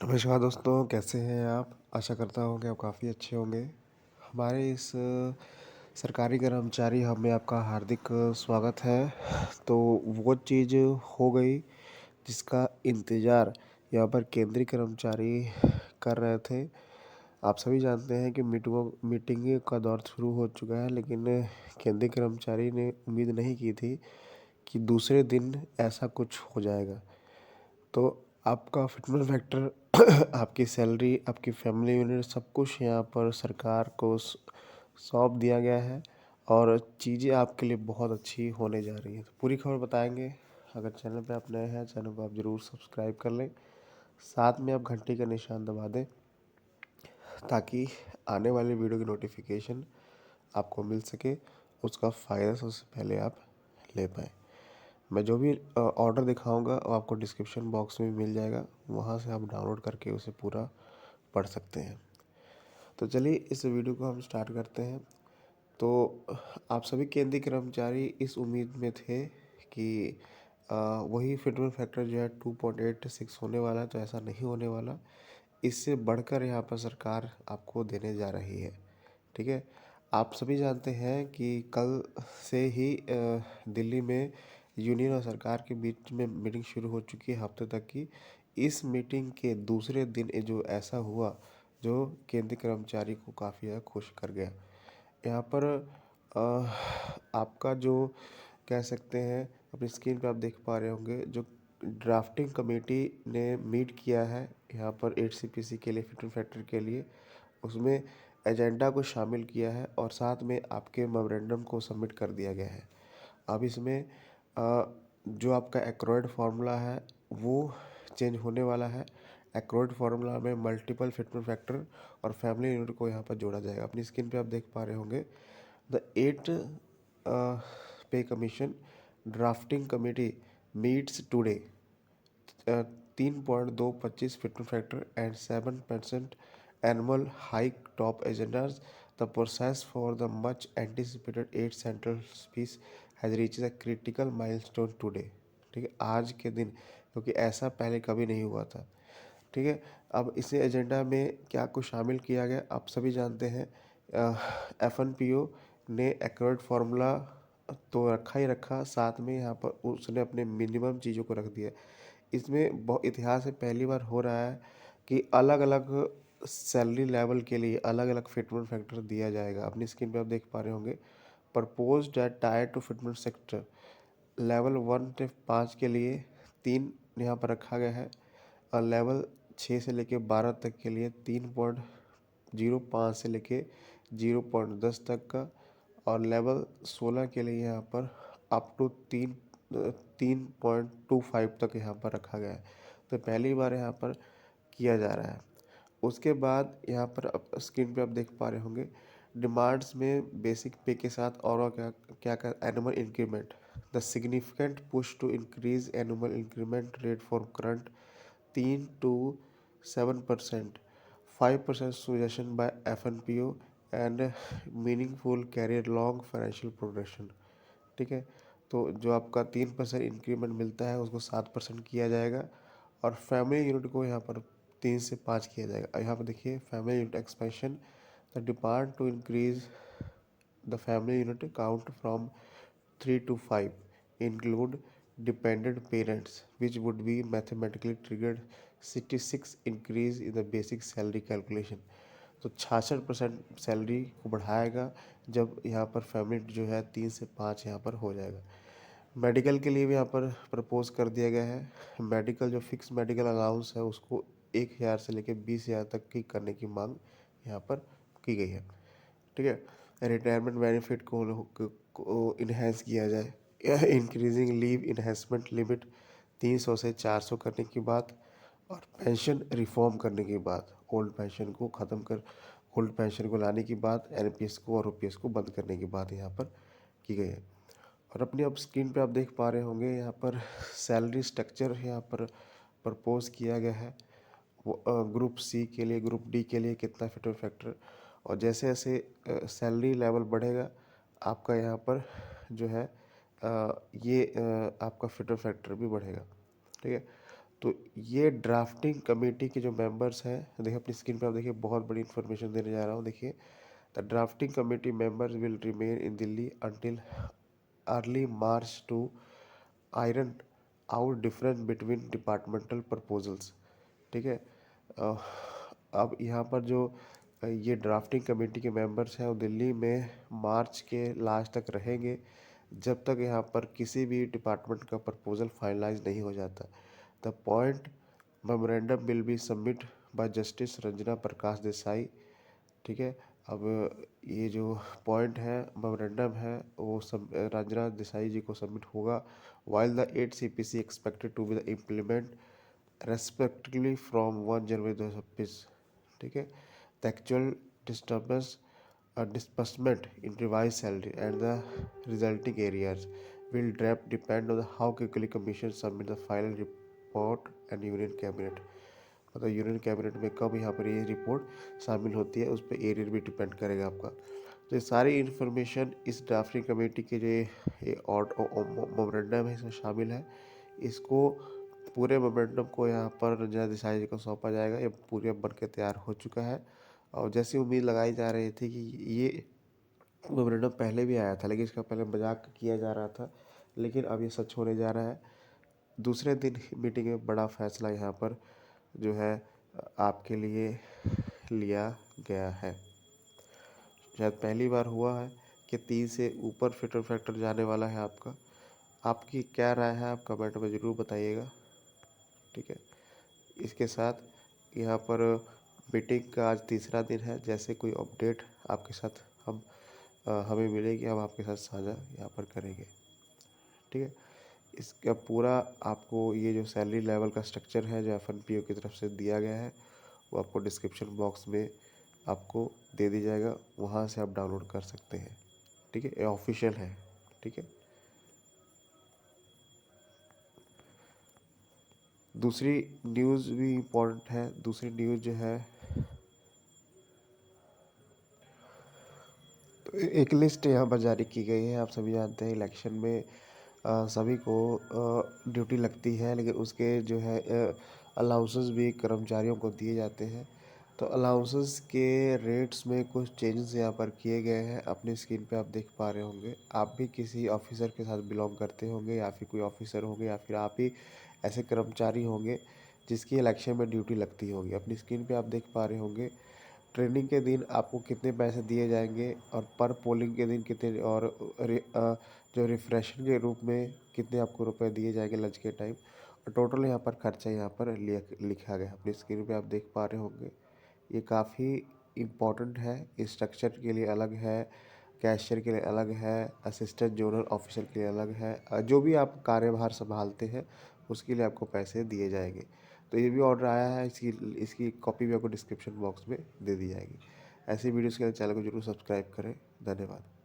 नमस्कार दोस्तों, कैसे हैं आप? आशा करता हूँ कि आप काफ़ी अच्छे होंगे। हमारे इस सरकारी कर्मचारी हब में आपका हार्दिक स्वागत है। तो वो चीज़ हो गई जिसका इंतज़ार यहाँ पर केंद्रीय कर्मचारी कर रहे थे। आप सभी जानते हैं कि मीटिंग का दौर शुरू हो चुका है, लेकिन केंद्रीय कर्मचारी ने उम्मीद नहीं की थी कि दूसरे दिन ऐसा कुछ हो जाएगा। तो आपका फिटनेस फैक्टर, आपकी सैलरी, आपकी फैमिली यूनिट सब कुछ यहाँ पर सरकार को सौंप दिया गया है और चीज़ें आपके लिए बहुत अच्छी होने जा रही हैं। तो पूरी खबर बताएंगे। अगर चैनल पे आप नए हैं, चैनल को आप ज़रूर सब्सक्राइब कर लें। साथ में आप घंटी का निशान दबा दें ताकि आने वाली वीडियो की नोटिफिकेशन आपको मिल सके, उसका फ़ायदा सबसे पहले आप ले पाएँ। मैं जो भी ऑर्डर दिखाऊंगा वो आपको डिस्क्रिप्शन बॉक्स में मिल जाएगा, वहाँ से आप डाउनलोड करके उसे पूरा पढ़ सकते हैं। तो चलिए इस वीडियो को हम स्टार्ट करते हैं। तो आप सभी केंद्रीय कर्मचारी इस उम्मीद में थे कि वही फिटमेंट फैक्टर जो है 2.86 होने वाला है, तो ऐसा नहीं होने वाला। इससे बढ़कर यहाँ पर सरकार आपको देने जा रही है। ठीक है, आप सभी जानते हैं कि कल से ही दिल्ली में यूनियन और सरकार के बीच में मीटिंग शुरू हो चुकी है, हफ्ते तक की। इस मीटिंग के दूसरे दिन ये जो ऐसा हुआ जो केंद्रीय कर्मचारी को काफ़ी ज़्यादा खुश कर गया। यहाँ पर आपका जो कह सकते हैं, अपनी स्क्रीन पे आप देख पा रहे होंगे, जो ड्राफ्टिंग कमेटी ने मीट किया है यहाँ पर 8 CPC के लिए, फिट एंड फैक्टर के लिए, उसमें एजेंडा को शामिल किया है और साथ में आपके मेमोरेंडम को सबमिट कर दिया गया है। अब इसमें जो आपका एक्रोइड फार्मूला है वो चेंज होने वाला है। एक्रोइड फार्मूला में मल्टीपल फिटमेंट फैक्टर और फैमिली यूनिट को यहाँ पर जोड़ा जाएगा। अपनी स्क्रीन पे आप देख पा रहे होंगे, द 8 पे commission drafting committee meets today. 3.225 fitment factor and 7% annual hike top agendas. The process for the much anticipated 8 central speech has reached a critical milestone today. ठीक है, आज के दिन, क्योंकि ऐसा पहले कभी नहीं हुआ था। ठीक है, अब इसे एजेंडा में क्या कुछ शामिल किया गया आप सभी जानते हैं। FNPO ने एक्यूरेट फार्मूला तो रखा ही रखा, साथ में यहाँ पर उसने अपने मिनिमम चीज़ों को रख दिया। इसमें बहुत इतिहास में पहली बार हो रहा है कि अलग अलग सैलरी लेवल के लिए अलग अलग फिटमेंट फैक्टर दिया जाएगा। अपनी स्क्रीन पे आप देख पा रहे होंगे, proposed at tier two fitment sector level 1 से 5 के लिए 3 यहाँ पर रखा गया है, और लेवल 6 से लेके 12 तक के लिए 3.05 से लेके 0.10 तक का, और लेवल 16 के लिए यहाँ पर अप टू 3.25 तक यहाँ पर रखा गया है। तो पहली बार यहाँ पर किया जा रहा है। उसके बाद यहाँ पर आप स्क्रीन पे आप देख पा रहे होंगे, डिमांड्स में बेसिक पे के साथ और क्या क्या क्या, annual increment, the significant push to increase annual increment rate for current 3 to 7%, 5% suggestion by FNPO and meaningful career long financial progression. ठीक है, तो जो आपका 3% इंक्रीमेंट मिलता है उसको 7% किया जाएगा, और फैमिली यूनिट को यहाँ पर 3 से 5 किया जाएगा। यहाँ पर देखिए, family unit expansion, the demand to increase the family unit count from 3 to 5 include dependent parents, which would be mathematically triggered 66 increase in the basic salary calculation. तो 66% सैलरी को बढ़ाएगा जब यहाँ पर फैमिली जो है 3 से 5 यहाँ पर हो जाएगा। मेडिकल के लिए भी यहाँ पर प्रपोज कर दिया गया है। मेडिकल जो फिक्स मेडिकल अलाउंस है उसको 1,000 से लेकर 20,000 तक की करने की मांग यहाँ पर की गई है। ठीक है, रिटायरमेंट बेनिफिट को इन्हेंस किया जाए। इंक्रीजिंग लीव इन्हेंसमेंट लिमिट 300 से 400 करने की बात, और पेंशन रिफॉर्म करने की बात, ओल्ड पेंशन को ख़त्म कर ओल्ड पेंशन को लाने की बात, NPS को और OPS को बंद करने की बात यहाँ पर की गई है। और अपनी अब स्क्रीन पे आप देख पा रहे होंगे, यहाँ पर सैलरी स्ट्रक्चर यहाँ पर प्रपोज किया गया है। वो ग्रुप C के लिए, ग्रुप D के लिए कितना फिटर फैक्टर, और जैसे जैसे सैलरी लेवल बढ़ेगा आपका यहाँ पर जो है ये आपका फिटर फैक्टर भी बढ़ेगा। ठीक है, तो ये ड्राफ्टिंग कमेटी के जो मेंबर्स हैं, देखिए अपनी स्क्रीन पे आप देखिए, बहुत बड़ी इन्फॉर्मेशन देने जा रहा हूँ। देखिए, the drafting committee members will remain in Delhi until early March two iron out difference between departmental proposals. ठीक है। अ, अब यहाँ पर जो ये ड्राफ्टिंग कमेटी के मेंबर्स हैं वो दिल्ली में मार्च के लास्ट तक रहेंगे, जब तक यहाँ पर किसी भी डिपार्टमेंट का प्रपोजल फाइनलाइज नहीं हो जाता। The point memorandum will be submit by justice Ranjana Prakash Desai. ठीक है। अब ये जो पॉइंट है, मेमोरेंडम है, वो सब रंजना देसाई जी को सबमिट होगा। While the 8 CPC expected to be the implement respectively from 1 January 2026। ठीक है। The actual disturbance disbursement in revised salary and the resulting areas will depend on how quickly commission submit the final report and union cabinet। मतलब union cabinet में कब यहाँ पर ये report शामिल होती है, उस पर एरियर भी डिपेंड करेगा आपका। तो ये सारी इन्फॉर्मेशन इस ड्राफ्टिंग कमेटी के जो ये मोमेंडम है इसमें शामिल है। इसको पूरे मोमेंडम को यहाँ पर रंजना देसाई जी को सौंपा जाएगा। ये पूरे बन के तैयार हो चुका है, और जैसी उम्मीद लगाई जा रही थी कि ये मेमोरेंडम पहले भी आया था, लेकिन इसका पहले मजाक किया जा रहा था, लेकिन अब ये सच होने जा रहा है। दूसरे दिन मीटिंग में बड़ा फैसला यहाँ पर जो है आपके लिए लिया गया है। शायद पहली बार हुआ है कि 3 से ऊपर फिटर फैक्टर जाने वाला है आपका। आपकी क्या राय है, आप कमेंट में ज़रूर बताइएगा। ठीक है। इसके साथ यहाँ पर मीटिंग का आज तीसरा दिन है। जैसे कोई अपडेट आपके साथ हमें मिलेगी, हम आपके साथ साझा यहाँ पर करेंगे। ठीक है। इसका पूरा आपको ये जो सैलरी लेवल का स्ट्रक्चर है जो FNPO की तरफ से दिया गया है, वो आपको डिस्क्रिप्शन बॉक्स में आपको दे दी जाएगा, वहाँ से आप डाउनलोड कर सकते हैं। ठीक है। ये ऑफिशियल है। ठीक है। दूसरी न्यूज़ भी इम्पोर्टेंट है। दूसरी न्यूज़ जो है, तो एक लिस्ट यहाँ पर जारी की गई है। आप सभी जानते हैं इलेक्शन में सभी को ड्यूटी लगती है, लेकिन उसके जो है अलाउंसेस भी कर्मचारियों को दिए जाते हैं। तो अलाउंसेस के रेट्स में कुछ चेंजेस यहाँ पर किए गए हैं। अपनी स्क्रीन पे आप देख पा रहे होंगे। आप भी किसी ऑफिसर के साथ बिलोंग करते होंगे, या फिर कोई ऑफिसर होंगे, या फिर आप ही ऐसे कर्मचारी होंगे जिसकी इलेक्शन में ड्यूटी लगती होगी। अपनी स्क्रीन पे आप देख पा रहे होंगे ट्रेनिंग के दिन आपको कितने पैसे दिए जाएंगे, और पर पोलिंग के दिन कितने, और जो रिफ्रेशन के रूप में कितने आपको रुपए दिए जाएंगे लंच के टाइम। और टोटल यहाँ पर खर्चा यहाँ पर लिखा गया। अपनी स्क्रीन पे आप देख पा रहे होंगे। ये काफ़ी इम्पोर्टेंट है। इस स्ट्रक्चर के लिए अलग है, कैशियर के लिए अलग है, असिस्टेंट जोनल ऑफिसर के लिए अलग है। जो भी आप कार्यभार संभालते हैं उसके लिए आपको पैसे दिए जाएंगे। तो ये भी ऑर्डर आया है, इसकी इसकी कॉपी भी आपको डिस्क्रिप्शन बॉक्स में दे दी जाएगी। ऐसी वीडियोज़ के लिए चैनल को जरूर सब्सक्राइब करें। धन्यवाद।